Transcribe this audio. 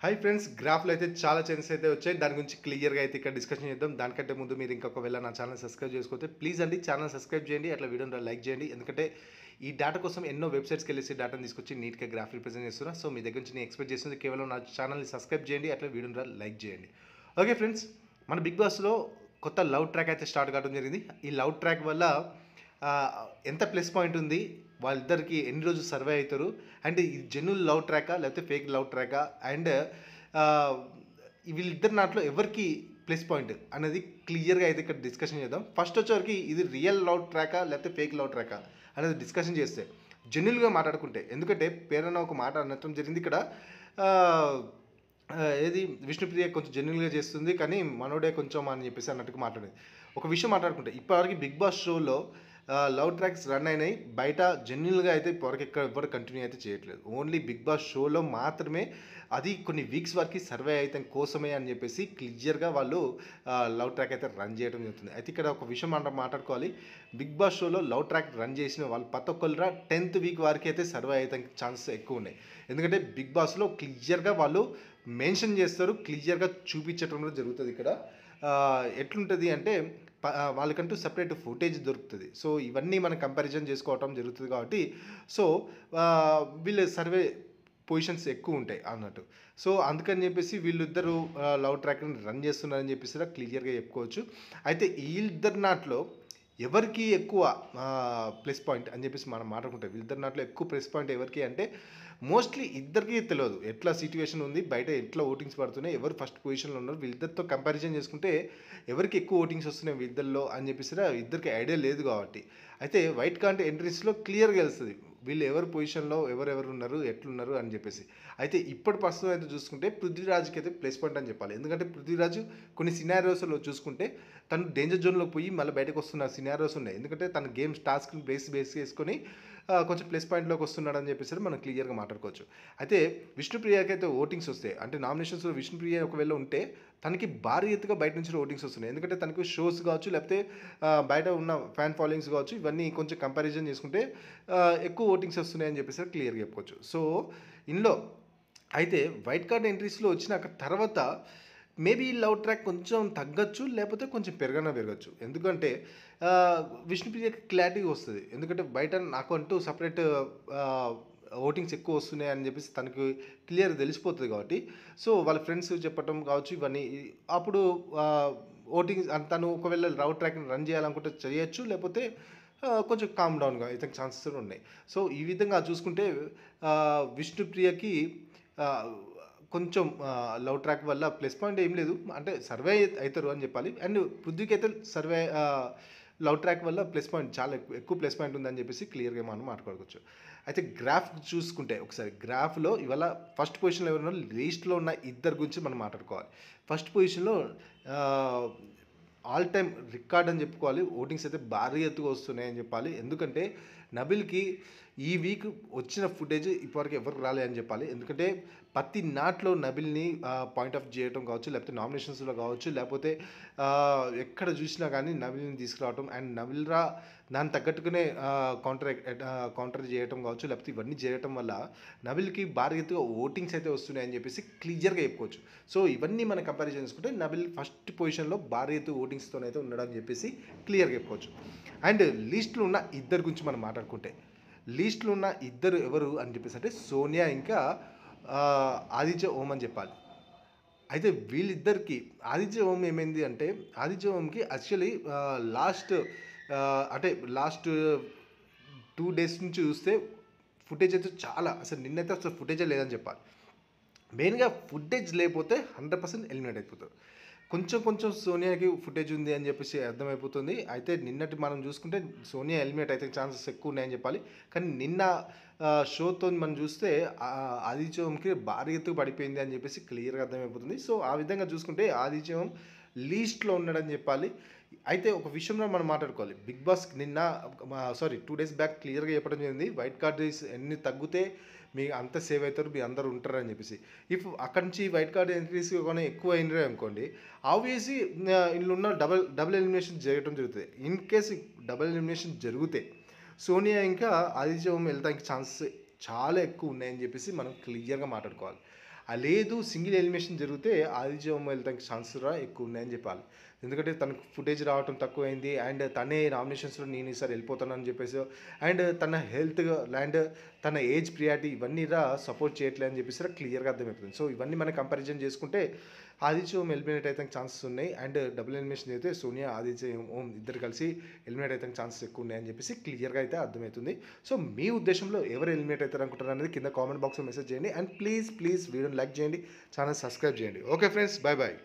Hi friends, గ్రాఫ్లో అయితే చాలా చేంజెస్ అయితే వచ్చాయి. దాని గురించి క్లియర్గా అయితే ఇక్కడ డిస్కషన్ చేద్దాం. దానికంటే ముందు మీరు ఇంకొకవేళ నా ఛానల్ సబ్స్క్రైబ్ చేసుకోతే ప్లీజ్ అండి ఛానల్ సబ్స్క్రైబ్ చేయండి, అట్లా వీడియోని లైక్ చేయండి. ఎందుకంటే ఈ డేటా కోసం ఎన్నో వెబ్సైట్స్కి వెళ్ళేసి డేటాను తీసుకొచ్చి నీట్గా గ్రాఫ్ రిప్రజెంట్ చేస్తున్నా. సో మీ దగ్గర నుంచి నేను ఎక్స్పెక్ట్ చేస్తుంది కేవలం నా ఛానల్ని సబ్స్క్రైబ్ చేయండి, అట్లా వీడియోని లైక్ చేయండి. ఓకే ఫ్రెండ్స్, మన బిగ్ బాస్లో కొత్త లవ్ ట్రాక్ అయితే స్టార్ట్ కావడం జరిగింది. ఈ లవ్ ట్రాక్ వల్ల ఆ, ఎంత ప్లస్ పాయింట్ ఉంది, వాళ్ళిద్దరికి ఎన్ని రోజులు సర్వే అవుతారు, అండ్ ఇది జెన్యున్ లవ్ ట్రాకా లేకపోతే ఫేక్ లవ్ ట్రాకా, అండ్ వీళ్ళిద్దరి నాట్లో ఎవరికి ప్లస్ పాయింట్ అనేది క్లియర్గా అయితే ఇక్కడ డిస్కషన్ చేద్దాం. ఫస్ట్ వచ్చేవరకు ఇది రియల్ లవ్ ట్రాకా లేకపోతే ఫేక్ లవ్ ట్రాకా అనేది డిస్కషన్ చేస్తే జెన్యున్గా మాట్లాడుకుంటే, ఎందుకంటే పేరన్న ఒక మాట అనటం జరిగింది ఇక్కడ. ఆ, ఏది విష్ణుప్రియ కొంచెం జెన్యున్గా చేస్తుంది కానీ మనోడే కొంచెం అని చెప్పేసి అన్నట్టుగా మాట్లాడేది. ఒక విషయం మాట్లాడుకుంటే ఇప్పటివరకు బిగ్ బాస్ షోలో లవ్ ట్రాక్స్ రన్ అయినాయి, బయట జెన్యున్గా అయితే ఇప్పటివరకు ఎవరు కంటిన్యూ అయితే చేయట్లేదు. ఓన్లీ బిగ్ బాస్ షోలో మాత్రమే, అది కొన్ని వీక్స్ వరకు సర్వే అయితే కోసమే అని చెప్పేసి క్లియర్గా వాళ్ళు లవ్ ట్రాక్ అయితే రన్ చేయడం జరుగుతుంది. అయితే ఇక్కడ ఒక విషయం మాట్లాడుకోవాలి. బిగ్ బాస్ షోలో లవ్ ట్రాక్ రన్ చేసిన వాళ్ళు ప్రతి ఒక్కరు 10th వీక్ వరకు అయితే సర్వే అయితే ఛాన్సెస్ ఎక్కువ ఉన్నాయి. ఎందుకంటే బిగ్ బాస్లో క్లియర్గా వాళ్ళు మెన్షన్ చేస్తారు, క్లియర్గా చూపించడం జరుగుతుంది. ఇక్కడ ఎట్లుంటుంది అంటే వాళ్ళకంటూ సపరేట్ ఫుటేజ్ దొరుకుతుంది. సో ఇవన్నీ మనం కంపారిజన్ చేసుకోవటం జరుగుతుంది కాబట్టి, సో వీళ్ళు సర్వే పొజిషన్స్ ఎక్కువ ఉంటాయి అన్నట్టు. సో అందుకని చెప్పేసి వీళ్ళిద్దరూ లవ్ ట్రాక్ని రన్ చేస్తున్నారని చెప్పేసి క్లియర్గా చెప్పుకోవచ్చు. అయితే వీళ్ళిద్దరి నాట్లో ఎవరికి ఎక్కువ ప్లస్ పాయింట్ అని చెప్పేసి మనం మాట్లాడుకుంటాం. వీళ్ళిద్దరి నాట్లో ఎక్కువ ప్లస్ పాయింట్ ఎవరికి అంటే మోస్ట్లీ ఇద్దరికి తెలియదు ఎట్లా సిచ్యువేషన్ ఉంది, బయట ఎట్లా ఓటింగ్స్ పడుతున్నాయి, ఎవరు ఫస్ట్ పొజిషన్లో ఉన్నారు, వీళ్ళిద్దరితో కంపారిజన్ చేసుకుంటే ఎవరికి ఎక్కువ ఓటింగ్స్ వస్తున్నాయి వీళ్ళల్లో అని చెప్పేసి ఇద్దరికి ఐడియా లేదు కాబట్టి. అయితే వైట్ కార్డ్ ఎంట్రీస్లో క్లియర్గా తెలుస్తుంది వీళ్ళు ఎవరు పొజిషన్లో ఎవరెవరు ఉన్నారు, ఎట్లున్నారు అని చెప్పేసి. అయితే ఇప్పటి ప్రస్తుతం అయితే చూసుకుంటే పృథ్వీరాజ్కి అయితే ప్లస్ పాయింట్ అని చెప్పాలి. ఎందుకంటే పృథ్వీరాజు కొన్ని సినారియోస్లో చూసుకుంటే తను డేంజర్ జోన్లోకి పోయి మళ్ళీ బయటకు వస్తున్న సినారియోస్ ఉన్నాయి. ఎందుకంటే తన గేమ్స్ టాస్క్ని బేస్ చేసుకొని కొంచెం ప్లస్ పాయింట్లోకి వస్తున్నాడు అని చెప్పేసి మనం క్లియర్గా మాట్లాడుకోవచ్చు. అయితే విష్ణుప్రియకి అయితే ఓటింగ్స్ వస్తాయి, అంటే నామినేషన్స్లో విష్ణుప్రియ ఒకవేళ ఉంటే తనకి భారీ ఎత్తుగా బయట నుంచి ఓటింగ్స్ వస్తున్నాయి. ఎందుకంటే తనకు షోస్ కావచ్చు లేకపోతే బయట ఉన్న ఫ్యాన్ ఫాలోయింగ్స్ కావచ్చు, ఇవన్నీ కొంచెం కంపారిజన్ చేసుకుంటే ఎక్కువ ఓటింగ్స్ వస్తున్నాయని చెప్పేసి క్లియర్గా చెప్పుకోవచ్చు. సో ఇందులో అయితే వైట్ కార్డ్ ఎంట్రీస్లో వచ్చినాక తర్వాత మేబీ లవ్ ట్రాక్ కొంచెం తగ్గచ్చు, లేకపోతే కొంచెం పెరగచ్చు. ఎందుకంటే విష్ణుప్రియకి క్లారిటీ వస్తుంది. ఎందుకంటే బయట నాకు అంటూ సపరేట్ ఓటింగ్స్ ఎక్కువ వస్తున్నాయి అని చెప్పేసి తనకి క్లియర్ తెలిసిపోతుంది కాబట్టి, సో వాళ్ళ ఫ్రెండ్స్ చెప్పటం కావచ్చు ఇవన్నీ, అప్పుడు ఓటింగ్ తను ఒకవేళ లవ్ ట్రాక్ని రన్ చేయాలనుకుంటే చేయొచ్చు, లేకపోతే కొంచెం కామ్ డౌన్గా అయితే ఛాన్సెస్ ఉన్నాయి. సో ఈ విధంగా చూసుకుంటే విష్ణుప్రియకి కొంచెం లవ్ ట్రాక్ వల్ల ప్లస్ పాయింట్ ఏం లేదు, అంటే సర్వే అవుతారు అని చెప్పాలి. అండ్ పృథ్వీకి అయితే సర్వే లవ్ ట్రాక్ వల్ల ప్లస్ పాయింట్ చాలా ఎక్కువ ప్లస్ పాయింట్ ఉందని చెప్పేసి క్లియర్గా మనం మాట్లాడుకోవచ్చు. అయితే గ్రాఫ్ చూసుకుంటే ఒకసారి గ్రాఫ్లో ఇవాళ ఫస్ట్ పొజిషన్లో ఎవరున్నా లీస్ట్లో ఉన్న ఇద్దరు గురించి మనం మాట్లాడుకోవాలి. ఫస్ట్ పొజిషన్లో ఆల్ టైమ్ రికార్డ్ అని చెప్పుకోవాలి, ఓటింగ్స్ అయితే భారీ ఎత్తుగా వస్తున్నాయని చెప్పాలి. ఎందుకంటే నబిల్కి ఈ వీక్ వచ్చిన ఫుటేజ్ ఇప్పటివరకు ఎవరికి రాలే అని చెప్పాలి. ఎందుకంటే ప్రతి నాట్లో నబిల్ని పాయింట్ ఆఫ్ చేయడం కావచ్చు, లేకపోతే నామినేషన్స్లో కావచ్చు, లేకపోతే ఎక్కడ చూసినా కానీ నబిల్ని తీసుకురావడం, అండ్ నబిల్రా దాన్ని తగ్గట్టుగానే కౌంటర్ చేయడం కావచ్చు, లేకపోతే ఇవన్నీ చేయడం వల్ల నబిల్కి భారీ ఎత్తుగా ఓటింగ్స్ అయితే వస్తున్నాయని చెప్పేసి క్లియర్గా చెప్పుకోవచ్చు. సో ఇవన్నీ మనం కంపారిజన్ చేసుకుంటే నబిల్ ఫస్ట్ పొజిషన్లో భారీ ఎత్తు ఓటింగ్స్తో అయితే ఉన్నాడని చెప్పేసి క్లియర్గా చెప్పుకోవచ్చు. అండ్ లీస్ట్లో ఉన్న ఇద్దరు గురించి మనం మాట్లాడుకుంటే, లీస్ట్లో ఉన్న ఇద్దరు ఎవరు అని చెప్పేసి అంటే సోనియా ఇంకా ఆదిత్య ఓం అని చెప్పాలి. అయితే వీళ్ళిద్దరికి ఆదిత్య ఓం ఏమైంది అంటే, ఆదిత్య ఓంకి యాక్చువల్లీ అంటే లాస్ట్ 2 days నుంచి చూస్తే ఫుటేజ్ అయితే చాలా, అసలు నిన్నైతే అసలు ఫుటేజే లేదని చెప్పాలి. మెయిన్గా ఫుటేజ్ లేకపోతే 100% ఎలిమినేట్ అయిపోతారు. కొంచెం సోనియాకి ఫుటేజ్ ఉంది అని చెప్పేసి అర్థమైపోతుంది. అయితే నిన్నటి మనం చూసుకుంటే సోనియా ఎలిమినేట్ అయితే ఛాన్సెస్ ఎక్కువ ఉన్నాయని చెప్పాలి. కానీ నిన్న షోతో మనం చూస్తే ఆదిత్యంకి భారీ ఎత్తుకు పడిపోయింది అని చెప్పేసి క్లియర్గా అర్థమైపోతుంది. సో ఆ విధంగా చూసుకుంటే ఆదిత్యం లీస్ట్లో ఉన్నాడని చెప్పాలి. అయితే ఒక విషయంలో మనం మాట్లాడుకోవాలి. బిగ్ బాస్ నిన్న 2 days బ్యాక్ క్లియర్గా చెప్పడం జరిగింది, వైట్ కార్డ్ ఎన్ని తగ్గితే మీ అంత సేవ్ అవుతారు, మీ అందరు ఉంటారని చెప్పేసి. ఇఫ్ అక్కడి నుంచి వైట్ కార్డ్ ఎంట్రీస్ కానీ ఎక్కువ అయినాయి అనుకోండి, ఆబ్వియస్లీ ఇందులో ఉన్న డబుల్ ఎలిమినేషన్ జరగడం జరుగుతుంది. ఇన్ కేసు డబుల్ ఎలిమినేషన్ జరిగితే సోనియా ఇంకా ఆదిత్య ఓం వెళ్తానికి ఛాన్సెస్ చాలా ఎక్కువ ఉన్నాయని చెప్పేసి మనం క్లియర్గా మాట్లాడుకోవాలి. లేదు సింగిల్ ఎలిమినేషన్ జరిగితే ఆదిత్య వర్మ వెళ్తానికి ఛాన్స్ కూడా ఎక్కువ ఉన్నాయని చెప్పాలి. ఎందుకంటే తనకు ఫుటేజ్ రావటం తక్కువైంది అండ్ తనే నామినేషన్స్లో నేను ఈసారి వెళ్ళిపోతానని చెప్పేసి అండ్ తన హెల్త్ అండ్ తన ఏజ్ ప్రియారిటీ ఇవన్నీ సపోర్ట్ చేయట్లేదు అని చెప్పేసి క్లియర్గా అర్థమవుతుంది. సో ఇవన్నీ మనం కంపారిజన్ చేసుకుంటే ఆదిత్య ఓం ఎలిమినేట్ అయితే ఛాన్సెస్ ఉన్నాయి అండ్ డబుల్ ఎలిమినేషన్ అయితే సోనియా ఆదిత్య ఓం ఇద్దరు కలిసి ఎలిమినేట్ అయితే ఛాన్సెస్ ఎక్కువ ఉన్నాయని చెప్పేసి క్లియర్గా అయితే అర్థమవుతుంది. సో మీ ఉద్దేశంలో ఎవరు ఎలిమినేట్ అవుతారు అనుకుంటారు అనేది కింద కామెంట్ బాక్స్లో మెసేజ్ చేయండి అండ్ ప్లీజ్ వీడియోని లైక్ చేయండి, ఛానల్ సబ్స్క్రైబ్ చేయండి. Okay friends, bye.